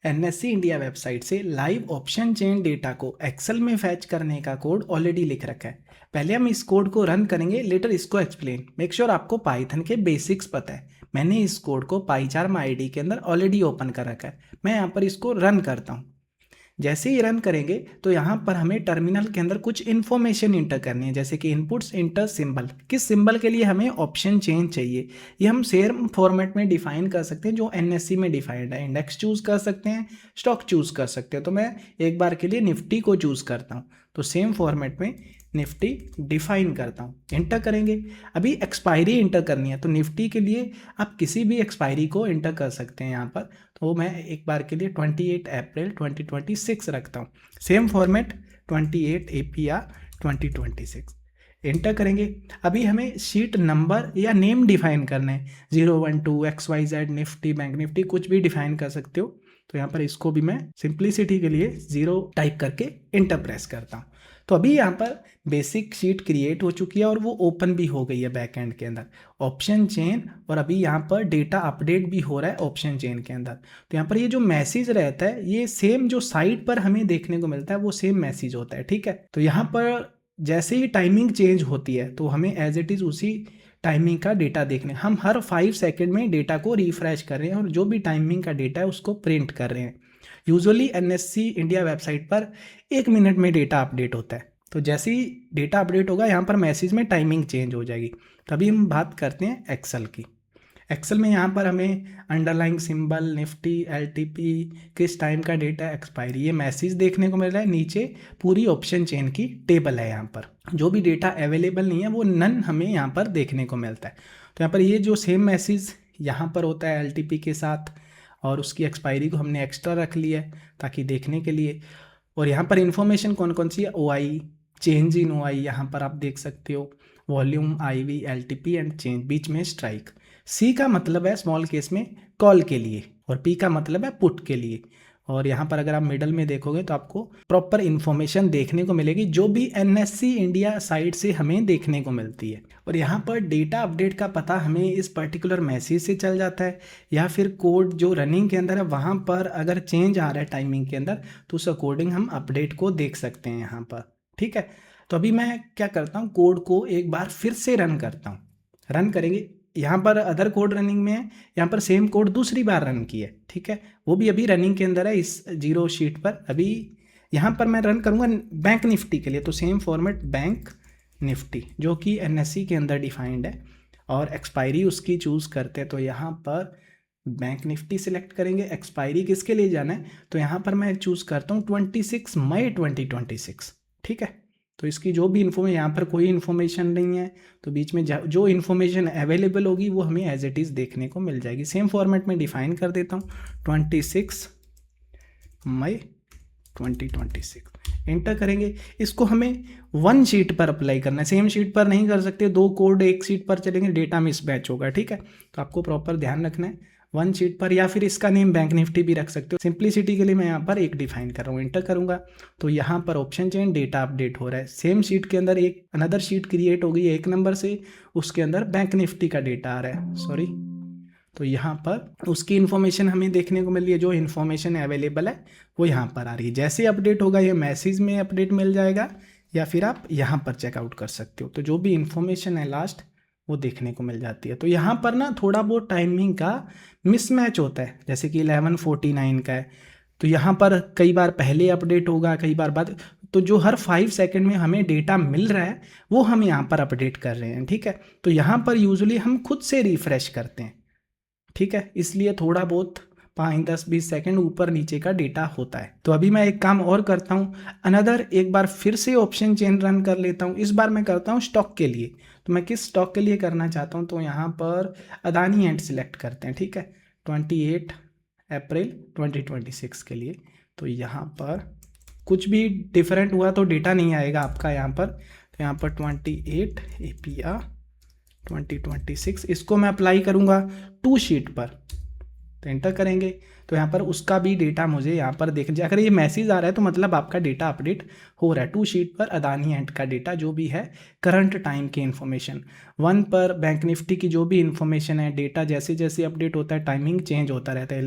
NSC India website से live option chain data को Excel में फैच करने का कोड ऑलरेडी लिख रखा है। पहले हम इस कोड को रन करेंगे, लेटर इसको एक्सप्लेन। मेक श्योर आपको पाइथन के बेसिक्स पता है। मैंने इस कोड को पाईचार्म आईडी के अंदर ऑलरेडी ओपन कर रखा है। मैं यहाँ पर इसको रन करता हूँ। जैसे ही रन करेंगे तो यहाँ पर हमें टर्मिनल के अंदर कुछ इन्फॉर्मेशन इंटर करनी है, जैसे कि इनपुट्स इंटर सिंबल। किस सिंबल के लिए हमें ऑप्शन चेंज चाहिए, ये हम सेम फॉर्मेट में डिफाइन कर सकते हैं जो एनएससी में डिफाइंड है। इंडेक्स चूज कर सकते हैं, स्टॉक चूज कर सकते हैं। तो मैं एक बार के लिए निफ्टी को चूज करता हूँ, तो सेम फॉर्मेट में निफ्टी डिफाइन करता हूँ। इंटर करेंगे। अभी एक्सपायरी इंटर करनी है, तो निफ्टी के लिए आप किसी भी एक्सपायरी को इंटर कर सकते हैं यहाँ पर। तो मैं एक बार के लिए 28 अप्रैल 2026 रखता हूँ। सेम फॉर्मेट 28 APR 2026 इंटर करेंगे। अभी हमें शीट नंबर या नेम डिफाइन करना है, 012 XYZ निफ्टी बैंक निफ्टी कुछ भी डिफाइन कर सकते हो। तो यहाँ पर इसको भी मैं सिंप्लिसिटी के लिए 0 टाइप करके इंटर प्रेस करता हूँ। तो अभी यहाँ पर बेसिक शीट क्रिएट हो चुकी है और वो ओपन भी हो गई है बैक एंड के अंदर ऑप्शन चेन। और अभी यहाँ पर डेटा अपडेट भी हो रहा है ऑप्शन चेन के अंदर। तो यहाँ पर ये जो मैसेज रहता है, ये सेम जो साइट पर हमें देखने को मिलता है वो सेम मैसेज होता है, ठीक है। तो यहाँ पर जैसे ही टाइमिंग चेंज होती है तो हमें एज इट इज़ उसी टाइमिंग का डेटा देखने, हम हर 5 सेकेंड में डेटा को रिफ्रेश कर रहे हैं और जो भी टाइमिंग का डेटा है उसको प्रिंट कर रहे हैं। यूजुअली एनएससी इंडिया वेबसाइट पर 1 मिनट में डेटा अपडेट होता है। तो जैसे ही डेटा अपडेट होगा यहाँ पर मैसेज में टाइमिंग चेंज हो जाएगी। तभी हम बात करते हैं एक्सेल की। एक्सेल में यहाँ पर हमें अंडरलाइंग सिंबल, निफ्टी, एलटीपी, किस टाइम का डेटा, एक्सपायरी, ये मैसेज देखने को मिल रहा है। नीचे पूरी ऑप्शन चेन की टेबल है। यहाँ पर जो भी डेटा अवेलेबल नहीं है वो नन हमें यहाँ पर देखने को मिलता है। तो यहाँ पर ये जो सेम मैसेज यहाँ पर होता है एलटीपी के साथ, और उसकी एक्सपायरी को हमने एक्स्ट्रा रख लिया है ताकि देखने के लिए। और यहाँ पर इंफॉर्मेशन कौन कौन सी है, OI, चेंज इन OI यहाँ पर आप देख सकते हो, volume, IV, LTP and change, बीच में स्ट्राइक। C का मतलब है स्मॉल केस में कॉल के लिए, और P का मतलब है पुट के लिए। और यहाँ पर अगर आप मिडल में देखोगे तो आपको प्रॉपर इन्फॉर्मेशन देखने को मिलेगी जो भी एनएससी इंडिया साइट से हमें देखने को मिलती है। और यहाँ पर डेटा अपडेट का पता हमें इस पर्टिकुलर मैसेज से चल जाता है, या फिर कोड जो रनिंग के अंदर है वहाँ पर अगर चेंज आ रहा है टाइमिंग के अंदर तो उस अकॉर्डिंग हम अपडेट को देख सकते हैं यहाँ पर, ठीक है। तो अभी मैं क्या करता हूँ, कोड को एक बार फिर से रन करता हूँ। रन करेंगे, यहाँ पर अदर कोड रनिंग में है, यहाँ पर सेम कोड दूसरी बार रन की है, ठीक है। वो भी अभी रनिंग के अंदर है इस 0 शीट पर। अभी यहाँ पर मैं रन करूँगा बैंक निफ्टी के लिए, तो सेम फॉर्मेट बैंक निफ्टी जो कि एनएससी के अंदर डिफाइंड है, और एक्सपायरी उसकी चूज़ करते हैं। तो यहाँ पर बैंक निफ्टी सिलेक्ट करेंगे। एक्सपायरी किसके लिए जाना है, तो यहाँ पर मैं चूज़ करता हूँ 26 मई 2026, ठीक है। तो इसकी जो भी इन्फॉर्मेशन, यहाँ पर कोई इन्फॉर्मेशन नहीं है, तो बीच में जो इन्फॉर्मेशन अवेलेबल होगी वो हमें एज इट इज़ देखने को मिल जाएगी। सेम फॉर्मेट में डिफाइन कर देता हूँ 26 मई 2026, इंटर करेंगे। इसको हमें 1 शीट पर अप्लाई करना है, सेम शीट पर नहीं कर सकते। 2 कोड एक शीट पर चलेंगे, डेटा मिसमैच होगा, ठीक है। तो आपको प्रॉपर ध्यान रखना है 1 शीट पर, या फिर इसका नेम बैंक निफ्टी भी रख सकते हो। सिंप्लिसिटी के लिए मैं यहाँ पर एक डिफाइन कर रहा हूँ, इंटर करूँगा तो यहाँ पर ऑप्शन चेन डेटा अपडेट हो रहा है। सेम शीट के अंदर एक अनदर शीट क्रिएट हो गई है 1 नंबर से, उसके अंदर बैंक निफ्टी का डेटा आ रहा है, सॉरी। तो यहाँ पर उसकी इन्फॉर्मेशन हमें देखने को मिल रही है, जो इन्फॉर्मेशन अवेलेबल है वो यहाँ पर आ रही है। जैसे अपडेट होगा ये मैसेज में अपडेट मिल जाएगा, या फिर आप यहाँ पर चेकआउट कर सकते हो। तो जो भी इन्फॉर्मेशन है लास्ट वो देखने को मिल जाती है। तो यहाँ पर ना थोड़ा बहुत टाइमिंग का मिसमैच होता है, जैसे कि 11:49 का है, तो यहाँ पर कई बार पहले अपडेट होगा, कई बार बाद। तो जो हर 5 सेकंड में हमें डेटा मिल रहा है वो हम यहाँ पर अपडेट कर रहे हैं, ठीक है। तो यहाँ पर यूजुअली हम खुद से रिफ्रेश करते हैं, ठीक है, इसलिए थोड़ा बहुत 5, 10, 20 सेकंड ऊपर नीचे का डेटा होता है। तो अभी मैं एक काम और करता हूँ, अनदर एक बार फिर से ऑप्शन चेन रन कर लेता हूँ। इस बार मैं करता हूँ स्टॉक के लिए। तो मैं किस स्टॉक के लिए करना चाहता हूँ, तो यहाँ पर अदानी एंड सिलेक्ट करते हैं, ठीक है, 28 अप्रैल 2026 के लिए। तो यहाँ पर कुछ भी डिफरेंट हुआ तो डेटा नहीं आएगा आपका यहाँ पर। तो यहाँ पर 28 APR 2026 इसको मैं अप्लाई करूँगा 2 शीट पर, तो एंटर करेंगे। तो यहाँ पर उसका भी डेटा मुझे यहाँ पर देख जाए। अगर ये मैसेज आ रहा है तो मतलब आपका डेटा अपडेट हो रहा है। 2 शीट पर अदानी एंड का डेटा जो भी है, करंट टाइम की इन्फॉर्मेशन। 1 पर बैंक निफ्टी की जो भी इन्फॉर्मेशन है, डेटा जैसे जैसे अपडेट होता है टाइमिंग चेंज होता रहता है।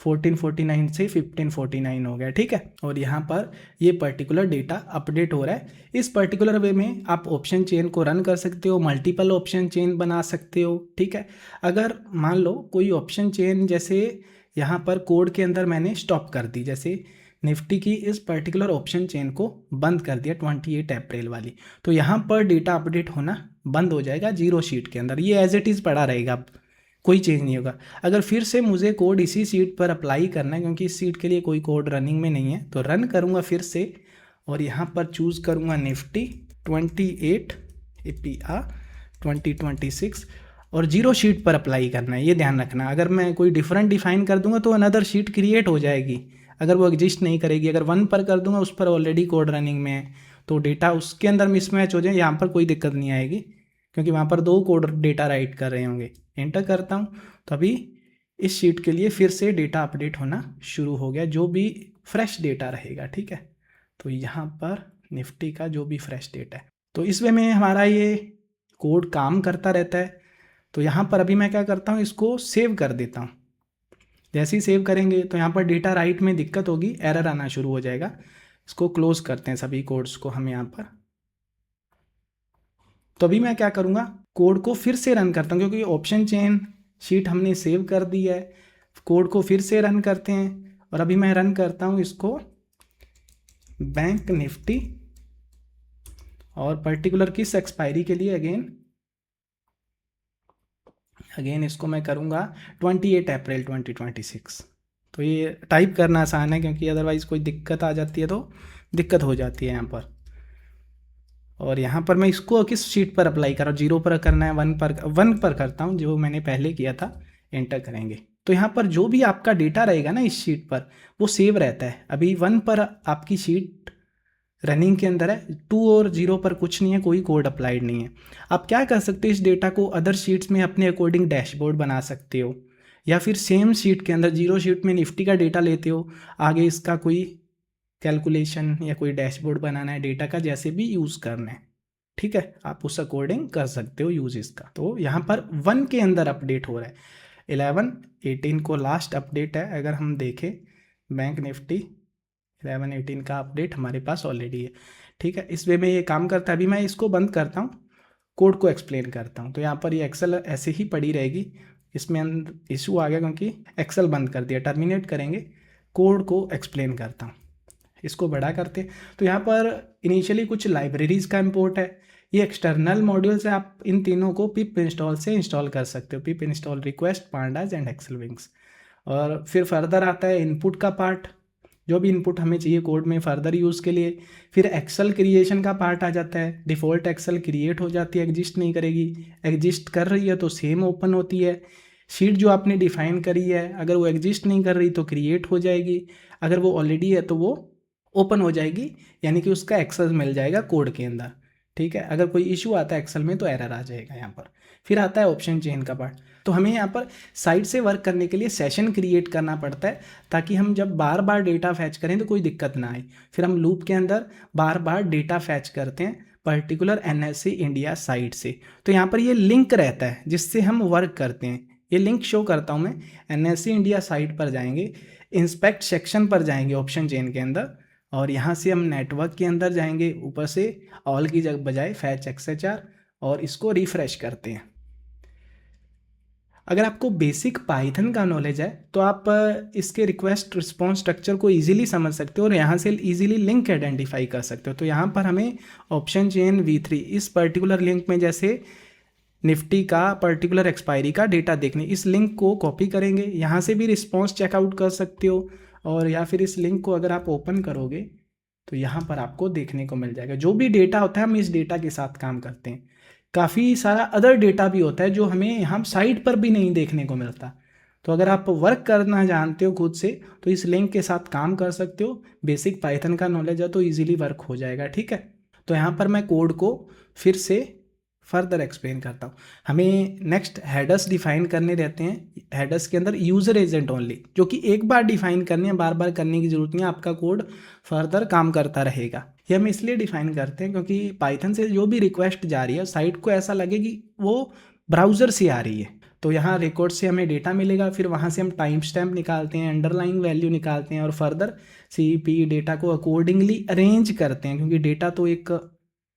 1449 से 1549 हो गया, ठीक है। और यहाँ पर ये पर्टिकुलर डेटा अपडेट हो रहा है। इस पर्टिकुलर वे में आप ऑप्शन चेन को रन कर सकते हो, मल्टीपल ऑप्शन चेन बना सकते हो, ठीक है। अगर मान लो कोई ऑप्शन चेन जैसे यहाँ पर कोड के अंदर मैंने स्टॉप कर दी, जैसे निफ्टी की इस पर्टिकुलर ऑप्शन चेन को बंद कर दिया 28 अप्रैल वाली, तो यहाँ पर डेटा अपडेट होना बंद हो जाएगा जीरो शीट के अंदर, ये एज इट इज़ पड़ा रहेगा, अब कोई चेंज नहीं होगा। अगर फिर से मुझे कोड इसी सीट पर अप्लाई करना है, क्योंकि इस सीट के लिए कोई कोड रनिंग में नहीं है, तो रन करूँगा फिर से और यहाँ पर चूज़ करूँगा निफ्टी 28 APR 2026 और जीरो शीट पर अप्लाई करना है, ये ध्यान रखना। अगर मैं कोई डिफरेंट डिफाइन कर दूंगा तो अनदर शीट क्रिएट हो जाएगी, अगर वो एग्जिस्ट नहीं करेगी। अगर 1 पर कर दूंगा, उस पर ऑलरेडी कोड रनिंग में है, तो डेटा उसके अंदर मिसमैच हो जाए, यहाँ पर कोई दिक्कत नहीं आएगी, क्योंकि वहाँ पर 2 कोड डेटा राइट कर रहे होंगे। एंटर करता हूँ तो अभी इस शीट के लिए फिर से डेटा अपडेट होना शुरू हो गया, जो भी फ्रेश डेटा रहेगा, ठीक है। तो यहाँ पर निफ्टी का जो भी फ्रेश डेटा है, तो इस वे में हमारा ये कोड काम करता रहता है। तो यहाँ पर अभी मैं क्या करता हूँ, इसको सेव कर देता हूँ। जैसे ही सेव करेंगे तो यहाँ पर डेटा राइट में दिक्कत होगी, एरर आना शुरू हो जाएगा। इसको क्लोज करते हैं सभी कोड्स को हम यहाँ पर। तो अभी मैं क्या करूँगा, कोड को फिर से रन करता हूँ, क्योंकि ऑप्शन चेन शीट हमने सेव कर दी है। कोड को फिर से रन करते हैं और अभी मैं रन करता हूँ इसको बैंक निफ्टी, और पर्टिकुलर किस एक्सपायरी के लिए, अगेन इसको मैं करूँगा 28 अप्रैल 2026। तो ये टाइप करना आसान है, क्योंकि अदरवाइज़ कोई दिक्कत आ जाती है तो दिक्कत हो जाती है यहाँ पर। और यहाँ पर मैं इसको किस शीट पर अप्लाई कर रहा हूँ, 0 पर करना है, 1 पर करता हूँ, जो मैंने पहले किया था। एंटर करेंगे तो यहाँ पर जो भी आपका डेटा रहेगा ना इस शीट पर, वो सेव रहता है। अभी 1 पर आपकी शीट रनिंग के अंदर है, 2 और 0 पर कुछ नहीं है, कोई कोड अप्लाइड नहीं है। आप क्या कर सकते हो, इस डेटा को अदर शीट्स में अपने अकॉर्डिंग डैशबोर्ड बना सकते हो, या फिर सेम शीट के अंदर जीरो शीट में निफ्टी का डेटा लेते हो, आगे इसका कोई कैलकुलेशन या कोई डैशबोर्ड बनाना है डेटा का, जैसे भी यूज़ करना है, ठीक है, आप उस अकॉर्डिंग कर सकते हो यूज़ इसका। तो यहाँ पर 1 के अंदर अपडेट हो रहा है, 11-18 को लास्ट अपडेट है। अगर हम देखें बैंक निफ्टी 11-18 का अपडेट हमारे पास ऑलरेडी है, ठीक है। इस वे में ये काम करता है। अभी मैं इसको बंद करता हूँ, कोड को एक्सप्लेन करता हूँ। तो यहाँ पर ये एक्सेल ऐसे ही पड़ी रहेगी, इसमें इशू आ गया क्योंकि एक्सेल बंद कर दिया। टर्मिनेट करेंगे, कोड को एक्सप्लेन करता हूँ, इसको बड़ा करते। तो यहाँ पर इनिशियली कुछ लाइब्रेरीज़ का इम्पोर्ट है, ये एक्सटर्नल मॉड्यूल से आप इन तीनों को पिप इंस्टॉल से इंस्टॉल कर सकते हो, pip install request, pandas and excel wings. और फिर फर्दर आता है इनपुट का पार्ट, जो भी इनपुट हमें चाहिए कोड में फर्दर यूज़ के लिए। फिर एक्सेल क्रिएशन का पार्ट आ जाता है, डिफ़ॉल्ट एक्सेल क्रिएट हो जाती है, एग्जिस्ट नहीं करेगी, एग्जिस्ट कर रही है तो सेम ओपन होती है। शीट जो आपने डिफाइन करी है, अगर वो एग्जिस्ट नहीं कर रही तो क्रिएट हो जाएगी, अगर वो ऑलरेडी है तो वो ओपन हो जाएगी, यानी कि उसका एक्सेस मिल जाएगा कोड के अंदर, ठीक है। अगर कोई इशू आता है एक्सेल में तो एरर आ जाएगा यहाँ पर। फिर आता है ऑप्शन चेन का पार्ट। तो हमें यहाँ पर साइड से वर्क करने के लिए सेशन क्रिएट करना पड़ता है, ताकि हम जब बार बार डेटा फैच करें तो कोई दिक्कत ना आए। फिर हम लूप के अंदर बार बार डेटा फैच करते हैं पर्टिकुलर NSE इंडिया साइट से। तो यहाँ पर ये लिंक रहता है जिससे हम वर्क करते हैं, ये लिंक शो करता हूँ मैं। NSE इंडिया साइट पर जाएंगे, इंस्पेक्ट सेक्शन पर जाएंगे ऑप्शन चेन के अंदर, और यहाँ से हम नेटवर्क के अंदर जाएंगे, ऊपर से ऑल की जगह बजाय फैच XHR, और इसको रिफ्रेश करते हैं। अगर आपको बेसिक पाइथन का नॉलेज है तो आप इसके रिक्वेस्ट रिस्पॉन्स स्ट्रक्चर को इजीली समझ सकते हो और यहाँ से इजीली लिंक आइडेंटिफाई कर सकते हो। तो यहाँ पर हमें ऑप्शन चेन V3 इस पर्टिकुलर लिंक में, जैसे निफ्टी का पर्टिकुलर एक्सपायरी का डेटा देखने, इस लिंक को कॉपी करेंगे, यहाँ से भी रिस्पॉन्स चेकआउट कर सकते हो, और या फिर इस लिंक को अगर आप ओपन करोगे तो यहाँ पर आपको देखने को मिल जाएगा जो भी डेटा होता है। हम इस डेटा के साथ काम करते हैं, काफ़ी सारा अदर डेटा भी होता है जो हमें हम साइट पर भी नहीं देखने को मिलता। तो अगर आप वर्क करना जानते हो खुद से तो इस लिंक के साथ काम कर सकते हो, बेसिक पाइथन का नॉलेज है तो इजीली वर्क हो जाएगा, ठीक है। तो यहाँ पर मैं कोड को फिर से फर्दर एक्सप्लेन करता हूँ। हमें नेक्स्ट हेडर्स डिफाइन करने रहते हैं, हेडर्स के अंदर यूज़र एजेंट ओनली, जो कि एक बार डिफाइन करने हैं, बार बार करने की जरूरत नहीं है, आपका कोड फर्दर काम करता रहेगा। ये हम इसलिए डिफाइन करते हैं क्योंकि पाइथन से जो भी रिक्वेस्ट जा रही है साइट को ऐसा लगे कि वो ब्राउज़र से आ रही है। तो यहाँ रिकॉर्ड से हमें डेटा मिलेगा, फिर वहाँ से हम टाइम स्टैम्प निकालते हैं, अंडरलाइंग वैल्यू निकालते हैं और फर्दर CP डेटा को अकॉर्डिंगली अरेंज करते हैं, क्योंकि डेटा तो एक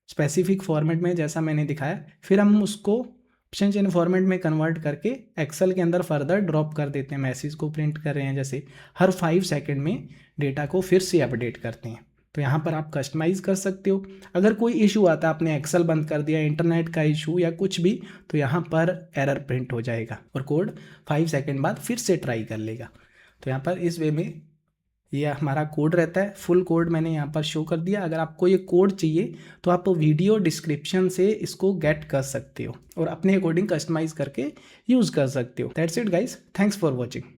स्पेसिफिक फॉर्मेट में जैसा मैंने दिखाया। फिर हम उसको ऑप्शन चेन फॉर्मेट में कन्वर्ट करके एक्सेल के अंदर फर्दर ड्रॉप कर देते हैं। मैसेज को प्रिंट कर रहे हैं जैसे, हर 5 सेकंड में डेटा को फिर से अपडेट करते हैं। तो यहाँ पर आप कस्टमाइज़ कर सकते हो। अगर कोई इशू आता है, आपने एक्सेल बंद कर दिया, इंटरनेट का इशू या कुछ भी, तो यहाँ पर एरर प्रिंट हो जाएगा और कोड 5 सेकंड बाद फिर से ट्राई कर लेगा। तो यहाँ पर इस वे में ये हमारा कोड रहता है। फुल कोड मैंने यहाँ पर शो कर दिया। अगर आपको ये कोड चाहिए तो आप वीडियो डिस्क्रिप्शन से इसको गेट कर सकते हो और अपने अकॉर्डिंग कस्टमाइज़ करके यूज़ कर सकते हो। That's it guys, thanks for watching.